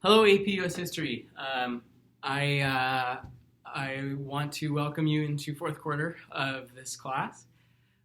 Hello, APUSH History. I want to welcome you into fourth quarter of this class.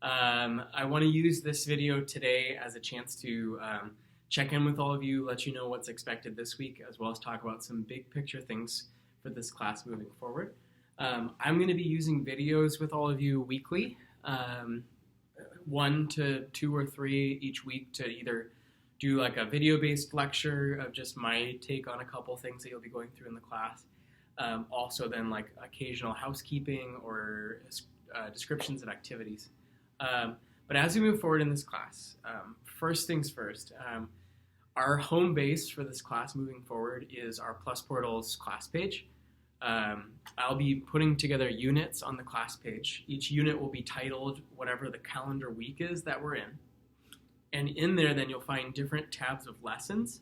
I want to use this video today as a chance to check in with all of you, let you know what's expected this week, as well as talk about some big picture things for this class moving forward. I'm going to be using videos with all of you weekly, 1 to 2 or 3 each week to either do like a video-based lecture of just my take on a couple things that you'll be going through in the class. Also then like occasional housekeeping or descriptions of activities. But as we move forward in this class, first things first, our home base for this class moving forward is our Plus Portals class page. I'll be putting together units on the class page. Each unit will be titled whatever the calendar week is that we're in. And in there, then you'll find different tabs of lessons.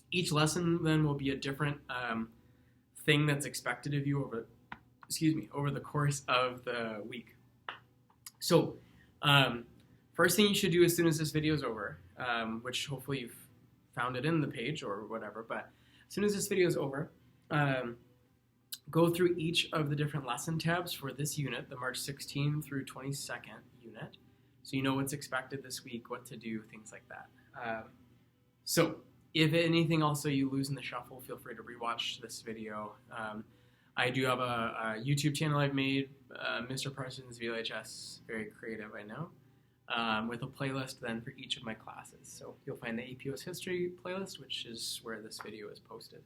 Each lesson then will be a different thing that's expected of you over the course of the week. So, first thing you should do as soon as this video is over, which hopefully you've found it in the page or whatever, but as soon as this video is over, go through each of the different lesson tabs for this unit, the March 16 through 22nd unit. So you know what's expected this week, what to do, things like that. So if anything also you lose in the shuffle, feel free to rewatch this video. I do have a YouTube channel I've made, Mr. Parsons VLHS, very creative, I know, with a playlist then for each of my classes. So you'll find the APUSH History playlist, which is where this video is posted.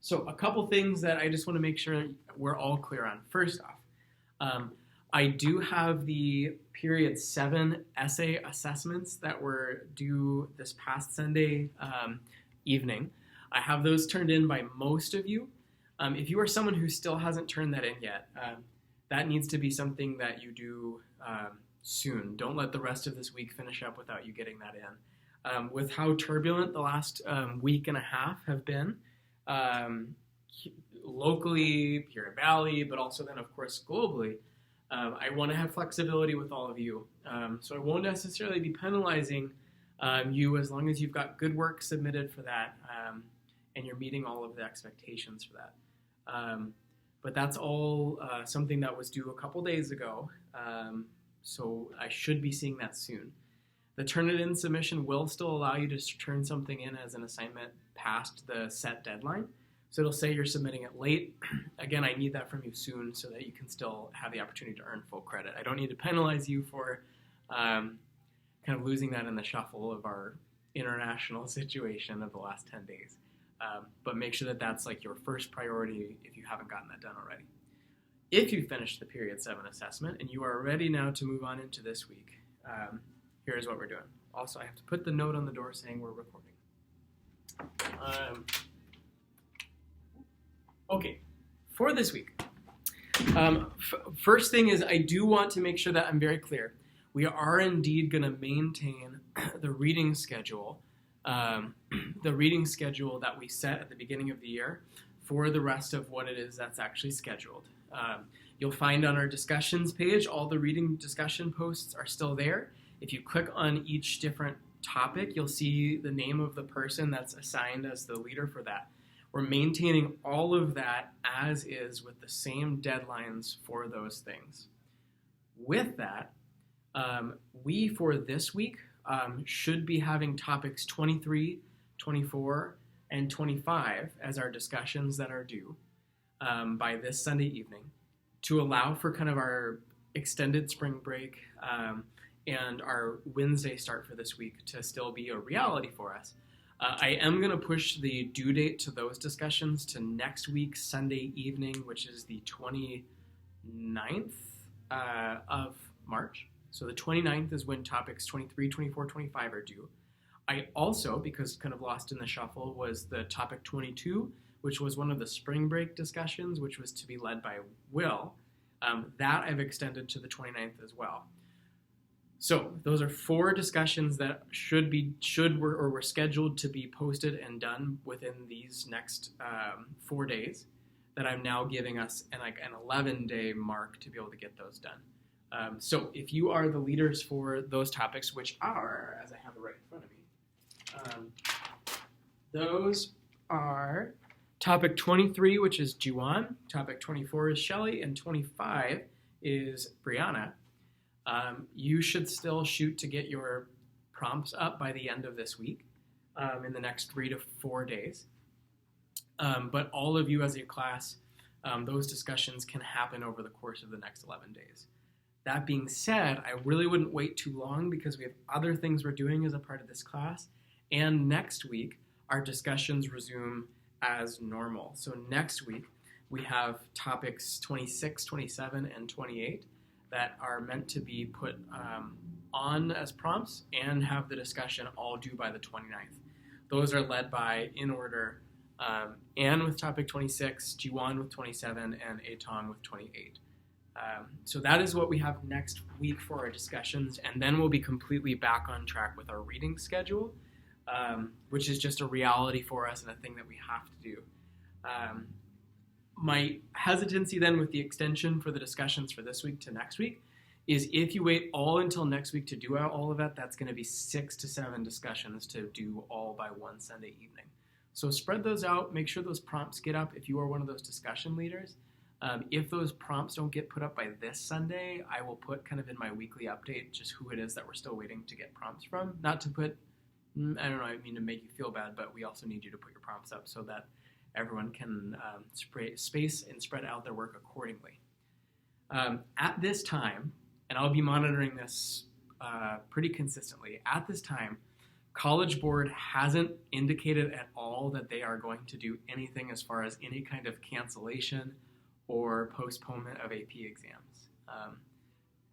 So a couple things that I just want to make sure we're all clear on. First off, I do have the period 7 essay assessments that were due this past Sunday evening. I have those turned in by most of you. If you are someone who still hasn't turned that in yet, that needs to be something that you do soon. Don't let the rest of this week finish up without you getting that in. With how turbulent the last week and a half have been, locally, here in Valley, but also then of course globally, I want to have flexibility with all of you. So I won't necessarily be penalizing you as long as you've got good work submitted for that and you're meeting all of the expectations for that. But that's all something that was due a couple days ago. So I should be seeing that soon. The Turn-It-In submission will still allow you to turn something in as an assignment past the set deadline. So it'll say you're submitting it late. Again, I need that from you soon so that you can still have the opportunity to earn full credit. I don't need to penalize you for kind of losing that in the shuffle of our international situation of the last 10 days. But make sure that that's like your first priority if you haven't gotten that done already. If you finished the period 7 assessment and you are ready now to move on into this week, here's what we're doing. Also, I have to put the note on the door saying we're recording. Okay, for this week, first thing is I do want to make sure that I'm very clear. We are indeed going to maintain the reading schedule, that we set at the beginning of the year for the rest of what it is that's actually scheduled. You'll find on our discussions page, all the reading discussion posts are still there. If you click on each different topic, you'll see the name of the person that's assigned as the leader for that. We're maintaining all of that as is with the same deadlines for those things. With that, we for this week should be having topics 23, 24, and 25 as our discussions that are due by this Sunday evening to allow for kind of our extended spring break and our Wednesday start for this week to still be a reality for us. I am going to push the due date to those discussions to next week, Sunday evening, which is the 29th of March. So the 29th is when topics 23, 24, 25 are due. I also, because kind of lost in the shuffle, was the topic 22, which was one of the spring break discussions, which was to be led by Will. That I've extended to the 29th as well. So those are 4 discussions that were scheduled to be posted and done within these next 4 days that I'm now giving us an 11-day mark to be able to get those done. So if you are the leaders for those topics, which are, as I have it right in front of me, those are topic 23, which is Juwan, topic 24 is Shelley, and 25 is Brianna. You should still shoot to get your prompts up by the end of this week, in the next 3 to 4 days. But all of you as a class, those discussions can happen over the course of the next 11 days. That being said, I really wouldn't wait too long because we have other things we're doing as a part of this class. And next week, our discussions resume as normal. So next week, we have topics 26, 27, and 28 that are meant to be put on as prompts and have the discussion all due by the 29th. Those are led by, in order, Anne with topic 26, Jiwan with 27, and Atong with 28. So that is what we have next week for our discussions, and then we'll be completely back on track with our reading schedule, which is just a reality for us and a thing that we have to do. My hesitancy then with the extension for the discussions for this week to next week is if you wait all until next week to do all of that, that's going to be 6 to 7 discussions to do all by one Sunday evening. So spread those out, make sure those prompts get up if you are one of those discussion leaders. If those prompts don't get put up by this Sunday, I will put kind of in my weekly update just who it is that we're still waiting to get prompts from. Not to put, I don't know, I mean to make you feel bad, but we also need you to put your prompts up so that everyone can space and spread out their work accordingly. At this time, and I'll be monitoring this pretty consistently, at this time, College Board hasn't indicated at all that they are going to do anything as far as any kind of cancellation or postponement of AP exams.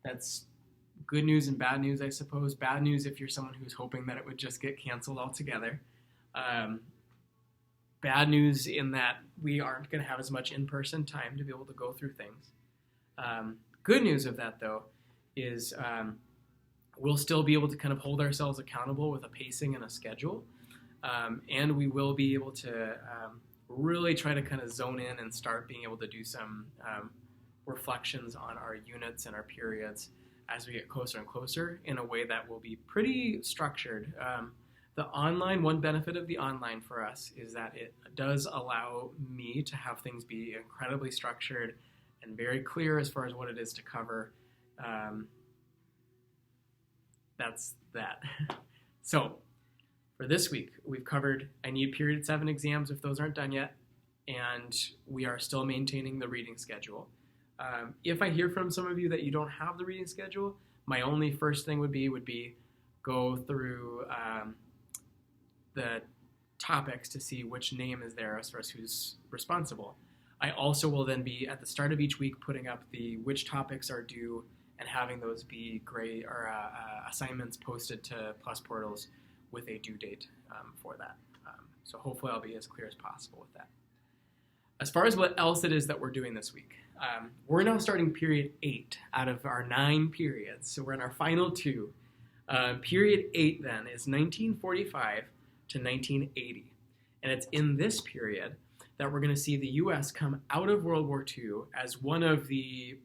That's good news and bad news, I suppose. Bad news if you're someone who's hoping that it would just get canceled altogether. Bad news in that we aren't going to have as much in-person time to be able to go through things. Good news of that, though, is we'll still be able to kind of hold ourselves accountable with a pacing and a schedule. And we will be able to really try to kind of zone in and start being able to do some reflections on our units and our periods as we get closer and closer in a way that will be pretty structured. The online, one benefit of the online for us is that it does allow me to have things be incredibly structured and very clear as far as what it is to cover. That's that. So for this week, we've covered I need period 7 exams if those aren't done yet, and we are still maintaining the reading schedule. If I hear from some of you that you don't have the reading schedule, my only first thing would be go through the topics to see which name is there as far as who's responsible. I also will then be at the start of each week putting up which topics are due and having those be grade or assignments posted to Plus Portals with a due date for that. So hopefully I'll be as clear as possible with that. As far as what else it is that we're doing this week, we're now starting period 8 out of our 9 periods. So we're in our final 2. Period 8 then is 1945 to 1980. And it's in this period that we're going to see the U.S. come out of World War II as one of the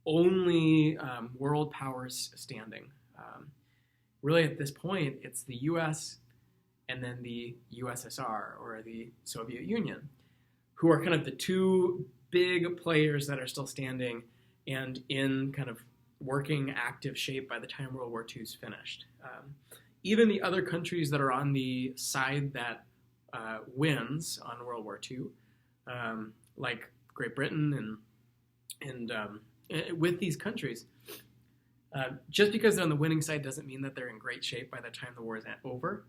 only world powers standing. Really at this point, it's the U.S. and then the USSR, or the Soviet Union, who are kind of the 2 big players that are still standing and in kind of working active shape by the time World War II is finished. Even the other countries that are on the side that wins on World War II, like Great Britain and with these countries, just because they're on the winning side doesn't mean that they're in great shape by the time the war is over.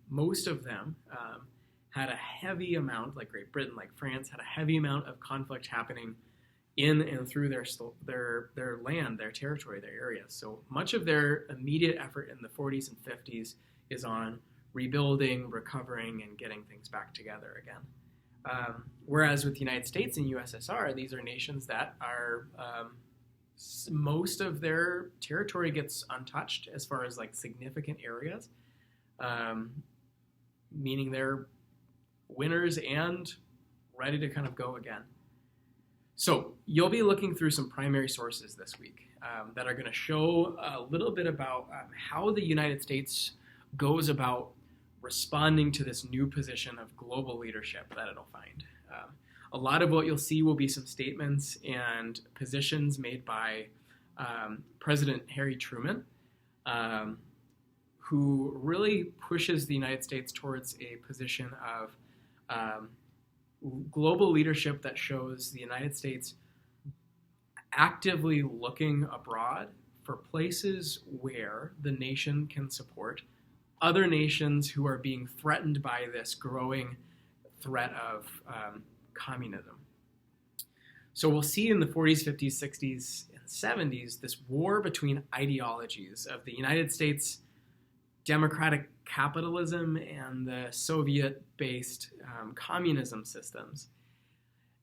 Most of them had a heavy amount, like Great Britain, like France, had a heavy amount of conflict happening in and through their land, their territory, their areas. So much of their immediate effort in the 40s and 50s is on rebuilding, recovering, and getting things back together again. Whereas with the United States and USSR, these are nations that are, most of their territory gets untouched as far as like significant areas, meaning they're winners and ready to kind of go again. So you'll be looking through some primary sources this week that are going to show a little bit about how the United States goes about responding to this new position of global leadership that it'll find. A lot of what you'll see will be some statements and positions made by President Harry Truman, who really pushes the United States towards a position of global leadership that shows the United States actively looking abroad for places where the nation can support other nations who are being threatened by this growing threat of communism. So we'll see in the 40s, 50s, 60s, and 70s this war between ideologies of the United States democratic capitalism and the Soviet-based communism systems.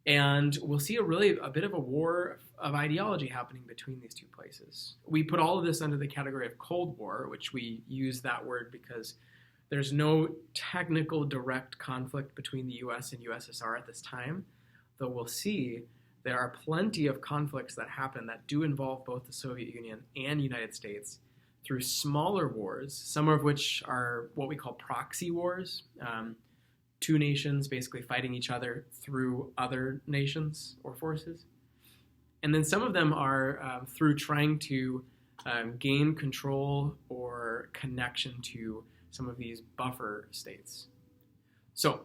And we'll see a bit of a war of ideology happening between these two places. We put all of this under the category of Cold War, which we use that word because there's no technical direct conflict between the US and USSR at this time, though we'll see there are plenty of conflicts that happen that do involve both the Soviet Union and United States through smaller wars, some of which are what we call proxy wars, two nations basically fighting each other through other nations or forces. And then some of them are through trying to gain control or connection to some of these buffer states. So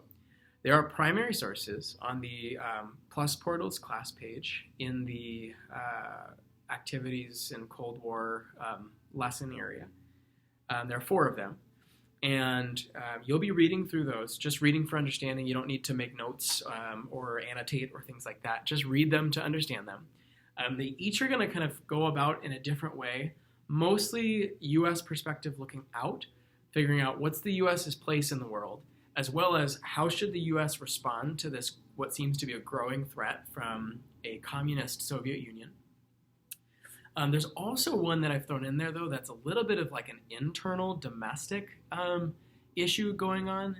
there are primary sources on the Plus Portals class page in the activities in Cold War lesson area. There are 4 of them. And you'll be reading through those, just reading for understanding. You don't need to make notes or annotate or things like that. Just read them to understand them. They each are going to kind of go about in a different way, mostly U.S. perspective looking out, figuring out what's the U.S.'s place in the world, as well as how should the U.S. respond to this, what seems to be a growing threat from a communist Soviet Union. There's also one that I've thrown in there, though, that's a little bit of like an internal domestic issue going on.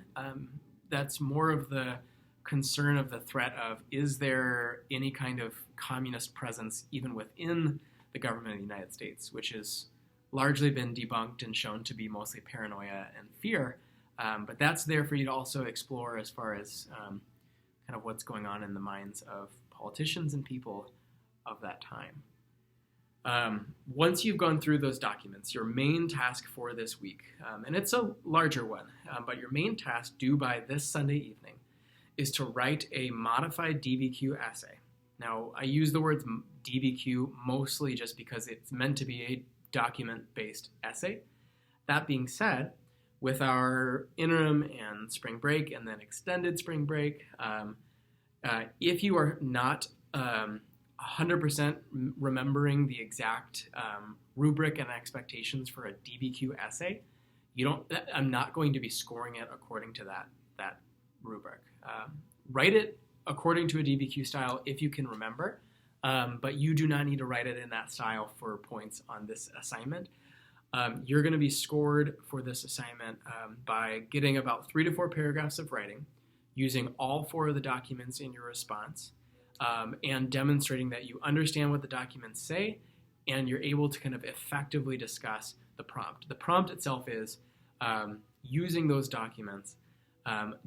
That's more of the concern of the threat of, is there any kind of communist presence even within the government of the United States, which has largely been debunked and shown to be mostly paranoia and fear. But that's there for you to also explore as far as kind of what's going on in the minds of politicians and people of that time. Once you've gone through those documents, your main task for this week, and it's a larger one, but your main task due by this Sunday evening is to write a modified DVQ essay. Now, I use the words DVQ mostly just because it's meant to be a document-based essay. That being said, with our interim and spring break and then extended spring break, if you are not 100% remembering the exact rubric and expectations for a DVQ essay, I'm not going to be scoring it according to that rubric. Write it according to a DVQ style if you can remember, but you do not need to write it in that style for points on this assignment. You're going to be scored for this assignment by getting about 3 to 4 paragraphs of writing, using all 4 of the documents in your response, and demonstrating that you understand what the documents say and you're able to kind of effectively discuss the prompt. The prompt itself is using those documents,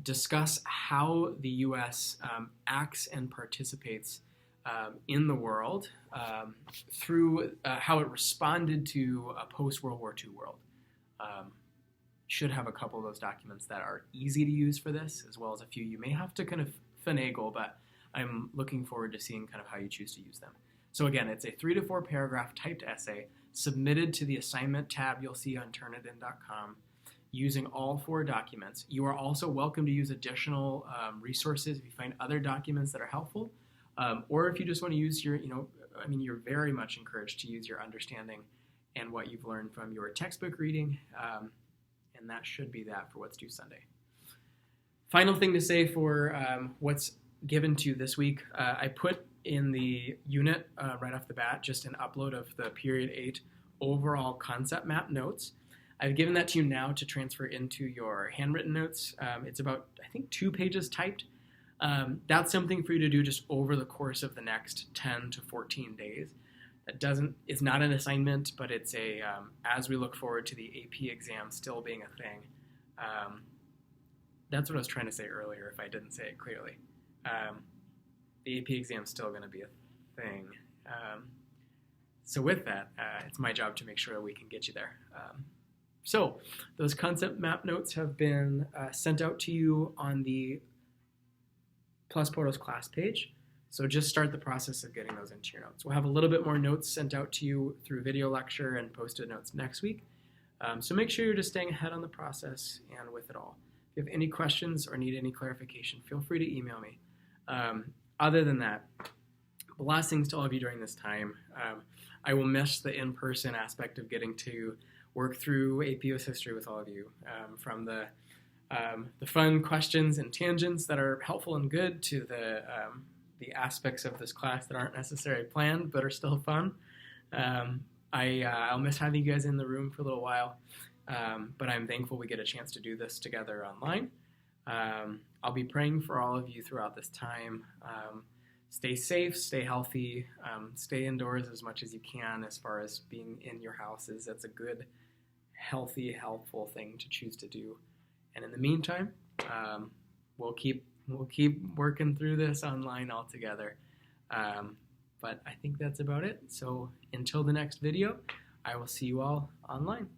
discuss how the U.S. acts and participates in the world through how it responded to a post-World War II world. Should have a couple of those documents that are easy to use for this, as well as a few you may have to kind of finagle, but I'm looking forward to seeing kind of how you choose to use them. So again, it's a 3 to 4 paragraph typed essay submitted to the assignment tab you'll see on Turnitin.com using all 4 documents. You are also welcome to use additional resources if you find other documents that are helpful, or if you just want to use your, you're very much encouraged to use your understanding and what you've learned from your textbook reading, and that should be that for what's due Sunday. Final thing to say for what's given to you this week, I put in the unit right off the bat just an upload of the period 8 overall concept map notes. I've given that to you now to transfer into your handwritten notes. It's about, I think, 2 pages typed. That's something for you to do just over the course of the next 10 to 14 days. It's not an assignment, but it's as we look forward to the AP exam still being a thing, that's what I was trying to say earlier if I didn't say it clearly. The AP exam is still going to be a thing. So with that, it's my job to make sure that we can get you there. So those concept map notes have been sent out to you on the Plus Portals class page. So just start the process of getting those into your notes. We'll have a little bit more notes sent out to you through video lecture and posted notes next week. So make sure you're just staying ahead on the process and with it all. If you have any questions or need any clarification, feel free to email me. Other than that, blessings to all of you during this time. I will miss the in-person aspect of getting to work through APUSH history with all of you, from the fun questions and tangents that are helpful and good to the aspects of this class that aren't necessarily planned but are still fun. I'll miss having you guys in the room for a little while, but I'm thankful we get a chance to do this together online. I'll be praying for all of you throughout this time. Stay safe, stay healthy, stay indoors as much as you can as far as being in your houses. That's a good, healthy, helpful thing to choose to do. And in the meantime, we'll keep working through this online all together. But I think that's about it. So until the next video, I will see you all online.